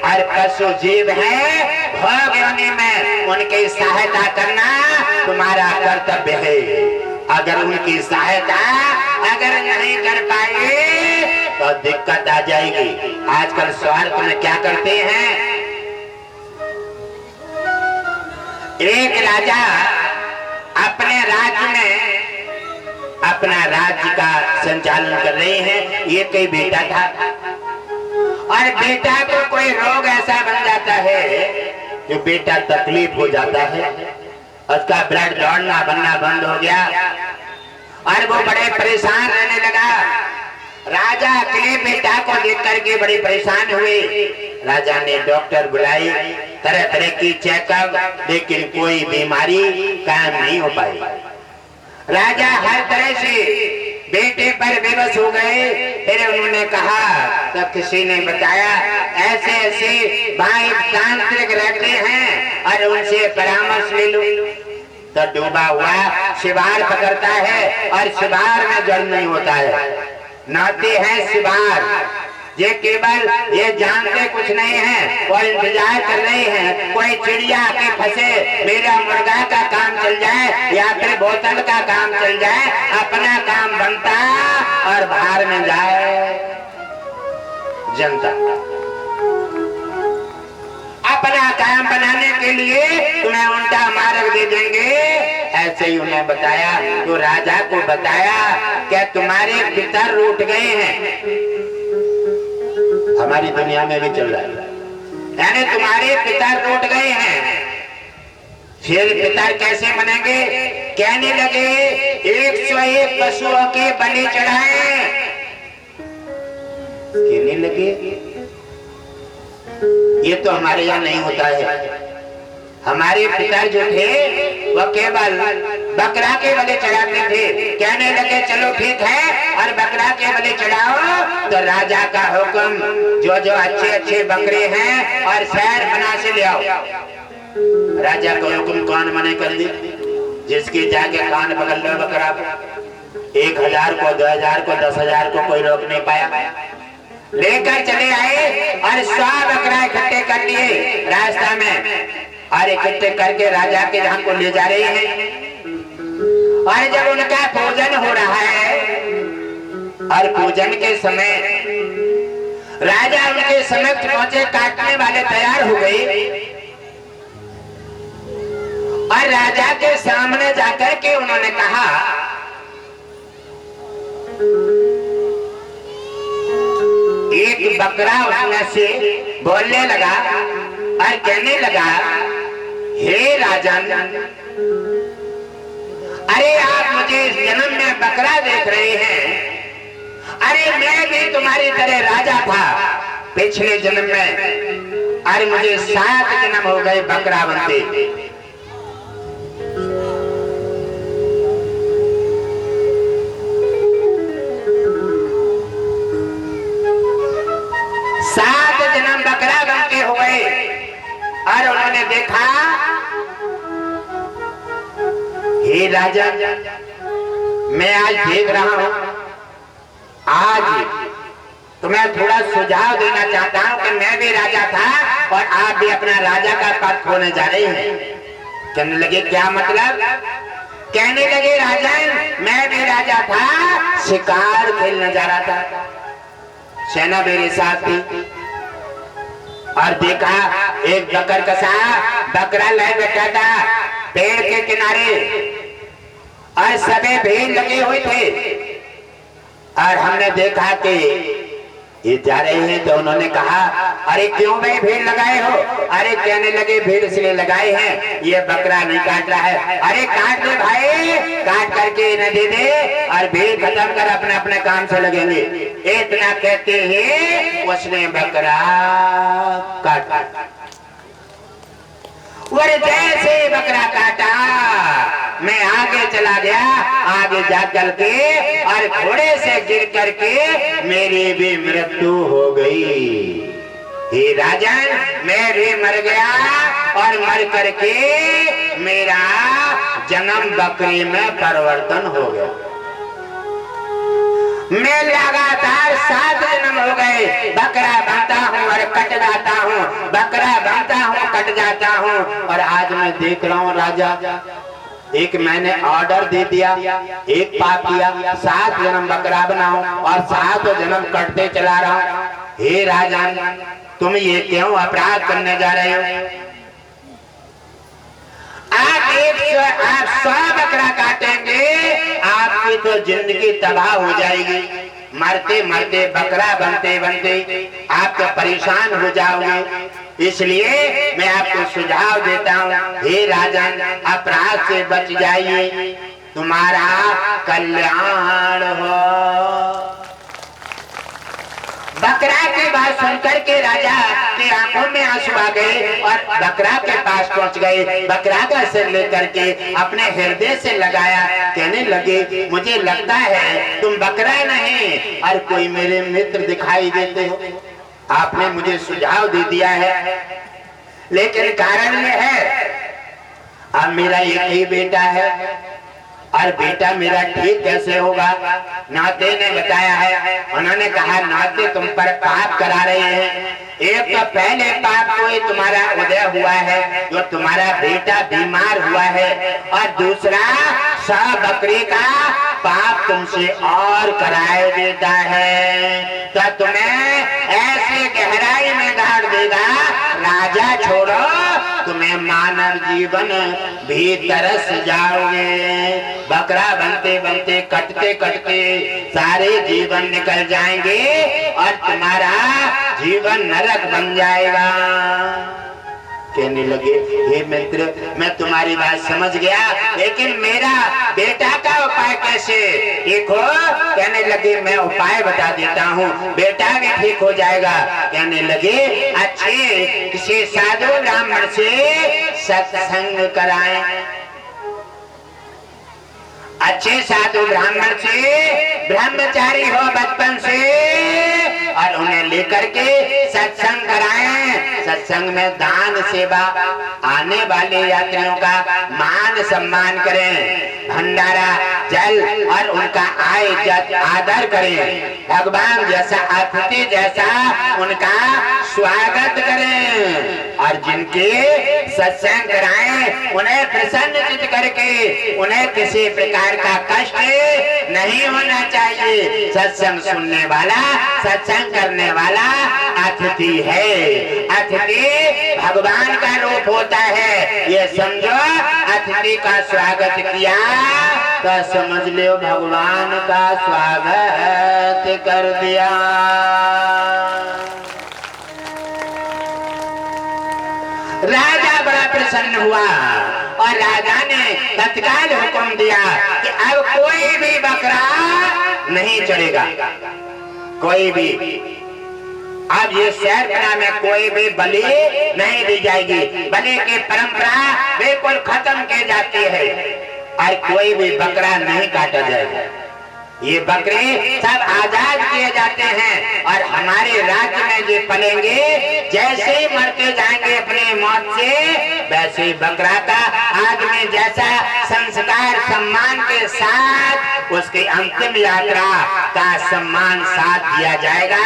और पशु जीव है भोग योनि में, उनकी सहायता करना तुम्हारा कर्तव्य है। अगर उनकी सहायता अगर नहीं कर पाए तो दिक्कत आ जाएगी। आजकल स्वार्थ में क्या करते हैं, एक राजा अपने राज्य में अपना राज्य का संचालन कर रहे हैं। ये कोई बेटा था और बेटा को कोई रोग ऐसा बन जाता है जो बेटा तकलीफ हो जाता है, उसका ब्लड दौड़ना बनना बंद हो गया और वो बड़े परेशान रहने लगा। राजा अकेले बेटा को देख करके बड़े परेशान हुए। राजा ने डॉक्टर बुलाई, तरह तरह की चेकअप, लेकिन कोई बीमारी कायम नहीं हो पाई। राजा हर तरह से बेटे पर विवश हो गए। फिर उन्होंने कहा, तो किसी ने बताया ऐसे ऐसे भाई तांत्रिक रहते हैं और उनसे परामर्श ले लो। तो डूबा हुआ शिवार पकड़ता है और शिवार में जल नहीं होता है, नहाते हैं शिवार। ये केवल ये जानते कुछ नहीं है, वो इंतजार कर रहे हैं कोई चिड़िया के फंसे, मेरा मुर्गा का काम चल जाए या फिर बोतल का काम चल जाए, अपना काम बनता और बाहर में जाए जनता। अपना काम बनाने के लिए तुम्हें उल्टा मार्ग दे देंगे। ऐसे ही उन्हें बताया, तो राजा को बताया कि तुम्हारे पिता रूठ गए हैं। हमारी दुनिया में भी चल रहा है, यानी तुम्हारे पिता रूठ गए हैं। फिर पिता कैसे बनेंगे? कहने लगे 101 पशुओं के बलि चढ़ाए। कहने लगे ये तो हमारे यहाँ नहीं होता है। हमारे पिता जो थे वो केवल बकरा के बलि चढ़ाते थे। कहने लगे चलो ठीक है और बकरा के बलि चढ़ाओ। तो राजा का हुक्म, जो जो अच्छे अच्छे बकरे हैं और शहर बना से ले आओ। राजा का हुक्म कौन मने कर दी? जिसके जाके कान पकड़ लो बकरा, 1000 को 2000 को 10,000 को कोई रोक नहीं पाया। लेकर चले आए और 100 बकरा इकट्ठे कर लिए रास्ता में, और इकट्ठे करके राजा के जहां को ले जा रहे हैं। और जब उनका पूजन हो रहा है और पूजन के समय राजा उनके समक्ष पहुंचे, काटने वाले तैयार हो गए और राजा के सामने जाकर के उन्होंने कहा, एक बकरा उसमें से बोलने लगा और कहने लगा, हे राजन, अरे आप मुझे इस जन्म में बकरा देख रहे हैं, अरे मैं भी तुम्हारी तरह राजा था पिछले जन्म में, अरे मुझे 7 जन्म हो गए बकरा बनते। 7 जन्म बकरा बनते हो गए। और उन्होंने देखा, हे राजा, मैं आज देख रहा हूं, आज तुम्हें थोड़ा सुझाव देना चाहता हूं कि मैं भी राजा था और आप भी अपना राजा का पद खोने जा रहे हैं। कहने लगे क्या मतलब? कहने लगे राजन, मैं भी राजा था, शिकार खेलने जा रहा था, सेना मेरे साथ थी और देखा एक बकर कसा बकरा ले बैठा था पेड़ के किनारे और सभी भीड़ लगे हुए थे। और हमने देखा कि ये जा रहे हैं, तो उन्होंने कहा, अरे क्यों भाई भीड़ लगाए हो? अरे कहने लगे भीड़ इसलिए लगाए हैं, ये बकरा नहीं काट रहा है। अरे काट दे भाई, काट करके इन्हें दे दे और भीड़ खत्म कर अपने अपने काम से लगेंगे। इतना कहते ही उसने बकरा काटा और जैसे बकरा काटा मैं आगे चला गया, आगे जा करके और घोड़े से गिर करके मेरी भी मृत्यु हो गई। हे राजन, मैं भी मर गया और मर करके मेरा जन्म बकरी में परिवर्तन हो गया। मैं लगातार 7 जन्म हो गए बकरा बनता हूँ और कट जाता हूँ, हूँ और आज मैं देख रहा हूँ राजा, एक मैंने ऑर्डर दे दिया, एक पाप किया, 7 जन्म बकरा बनाऊं और 7 जन्म कटते चला रहा हूं। हे राजा, तुम ये क्यों अपराध करने जा रहे हो? आप 100 बकरा काटेंगे, आपकी तो जिंदगी तबाह हो जाएगी। मरते मरते बकरा बनते बनते आप तो परेशान हो जाओगे। इसलिए मैं आपको सुझाव देता हूँ, हे राजन, अपराध से बच जाइए, तुम्हारा कल्याण हो। बकरा की बात सुनकर के राजा की आंखों में आंसू आ गए और बकरा के पास पहुंच गए। बकरा का सिर लेकर के अपने हृदय से लगाया, कहने लगे, मुझे लगता है तुम बकरा नहीं और कोई मेरे मित्र दिखाई देते हो। आपने मुझे सुझाव दे दिया है, लेकिन कारण यह है, अब मेरा एक ही बेटा है और बेटा मेरा ठीक कैसे होगा? नाते ने बताया है, उन्होंने कहा, नाते तुम पर पाप करा रहे हैं। एक तो पहले पाप कोई तुम्हारा उदय हुआ है, जो तुम्हारा बेटा बीमार हुआ है, और दूसरा 100 बकरी का पाप तुमसे और कराए देता है, तो तुम्हें ऐसे गहराई में गाड़ देगा। राजा छोड़ो, तुम्हें मानव जीवन भी तरस जाओगे। बकरा बनते बनते कटते कटते सारे जीवन निकल जाएंगे और तुम्हारा जीवन नरक बन जाएगा। कहने लगे, हे मित्र, मैं तुम्हारी बात समझ गया, लेकिन मेरा बेटा का उपाय कैसे ठीक हो? कहने लगे, मैं उपाय बता देता हूँ, बेटा भी ठीक हो जाएगा। कहने लगे, अच्छे किसी साधु ब्राह्मण से सत्संग कराएं। अच्छे साधु ब्राह्मण से, ब्रह्मचारी हो बचपन से, और उन्हें लेकर के सत्संग कराएं। सत्संग में दान सेवा, आने वाले यात्रियों का मान सम्मान करें, भंडारा जल और उनका आदर करें, भगवान जैसा अतिथि जैसा उनका स्वागत करें, और जिनके सत्संग कराएं उन्हें प्रसन्न चित्त करके उन्हें किसी प्रकार का कष्ट नहीं होना चाहिए। सत्संग सुनने वाला, सत्संग करने वाला अतिथि है। अतिथि भगवान का रूप होता है, ये समझो। अतिथि का स्वागत किया तो समझ लो भगवान का स्वागत कर दिया। राजा बड़ा प्रसन्न हुआ और राजा ने तत्काल हुक्म दिया कि अब कोई भी बकरा नहीं चढ़ेगा, कोई भी। अब ये शहर में कोई भी बलि नहीं दी जाएगी, बलि की परंपरा बिल्कुल खत्म की जाती है और कोई भी बकरा नहीं काटा जाएगा। ये बकरे सब आजाद किए जाते हैं और हमारे राज्य में जो पलेंगे, जैसे ही मरते जाएंगे अपनी मौत से, वैसे ही बकरा का आदमी जैसा संस्कार सम्मान के साथ उसकी अंतिम यात्रा का सम्मान साथ दिया जाएगा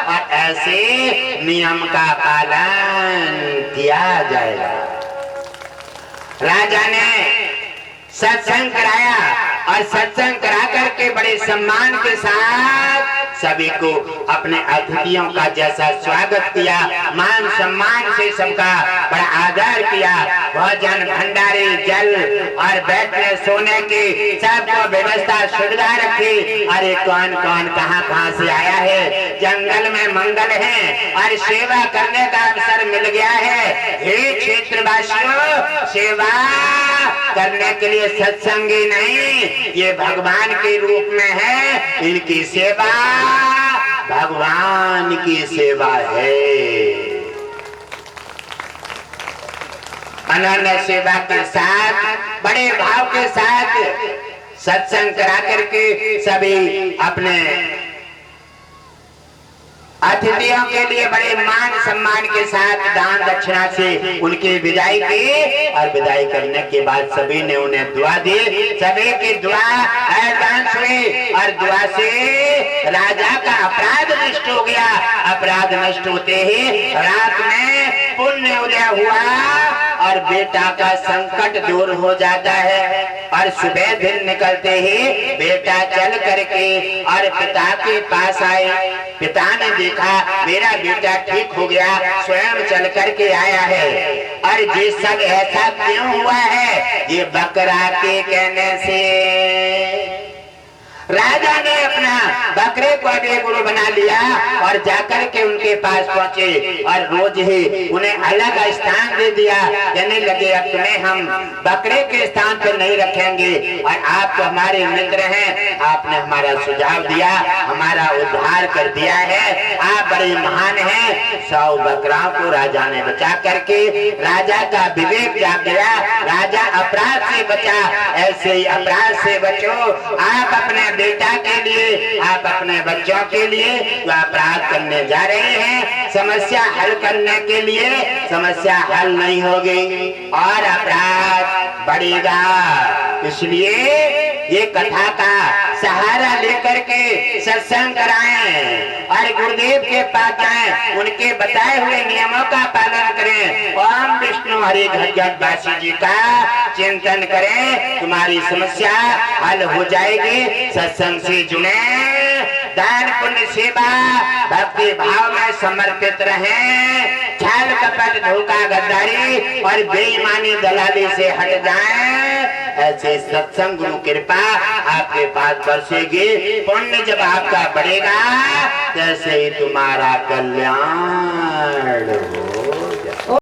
और ऐसे नियम का पालन किया जाएगा। राजा ने सत्संग कराया और सत्संग करा करके बड़े सम्मान के साथ सभी को अपने अतिथियों का जैसा स्वागत किया, मान सम्मान से सबका बड़ा आदर किया। भोजन भंडारे जल और बैठने सोने की सबको व्यवस्था सुविधा रखी। अरे कौन कौन कहाँ से आया है, जंगल में मंगल है और सेवा करने का अवसर मिल गया है। हे क्षेत्रवासियों, सेवा करने के लिए सत्संगी नहीं, ये भगवान के रूप में है। इनकी सेवा भगवान की सेवा है। अनन्य सेवा के साथ, बड़े भाव के साथ सत्संग करा करके सभी अपने अतिथियों के लिए बड़े मान सम्मान के साथ दान दक्षिणा से उनकी विदाई की। और विदाई करने के बाद सभी ने उन्हें दुआ दी। सभी की दुआ एडवांस हुई और दुआ से राजा का अपराध नष्ट हो गया। अपराध नष्ट होते ही रात में पुण्य उदय हुआ और बेटा का संकट दूर हो जाता है। और सुबह दिन निकलते ही बेटा चल करके और पिता के पास आए। पिता ने देखा मेरा बेटा ठीक हो गया, स्वयं चल करके आया है। और ये सब ऐसा क्यों हुआ है? ये बकरा के कहने से। राजा ने अपना बकरे को भी गुरु बना लिया और जाकर के उनके पास पहुंचे और रोज ही उन्हें अलग स्थान दे दिया। कहने लगे अब तुम्हें हम बकरे के स्थान पर नहीं रखेंगे और आप तो हमारे मित्र हैं, आपने हमारा सुझाव दिया, हमारा उद्धार कर दिया है, आप बड़े महान हैं। 100 बकराओं को राजा ने बचा करके राजा का विवेक जाग गया। राजा अपराध से बचा। ऐसे ही अपराध से बचो। आप अपने बेटा के लिए, आप अपने बच्चों के लिए जो अपराध करने जा रहे हैं, समस्या हल करने के लिए समस्या हल नहीं होगी और अपराध बढ़ेगा। इसलिए ये कथा का सहारा लेकर के सत्संग कराएं और गुरुदेव के पास जाएं, उनके बताए हुए नियमों का पालन करें। ओम विष्णु हरि घट बासी जी का चिंतन करें, तुम्हारी समस्या हल हो जाएगी। सत्संग से जुड़े, दान पुण्य सेवा भक्ति भाव में समर्पित रहें। छल कपट धोखा गद्दारी और बेईमानी दलाली से हट जाएं। ऐसे सत्संग गुरु कृपा आपके पास बरसेगी। पुण्य जब आपका बढ़ेगा तैसे ही तुम्हारा कल्याण हो।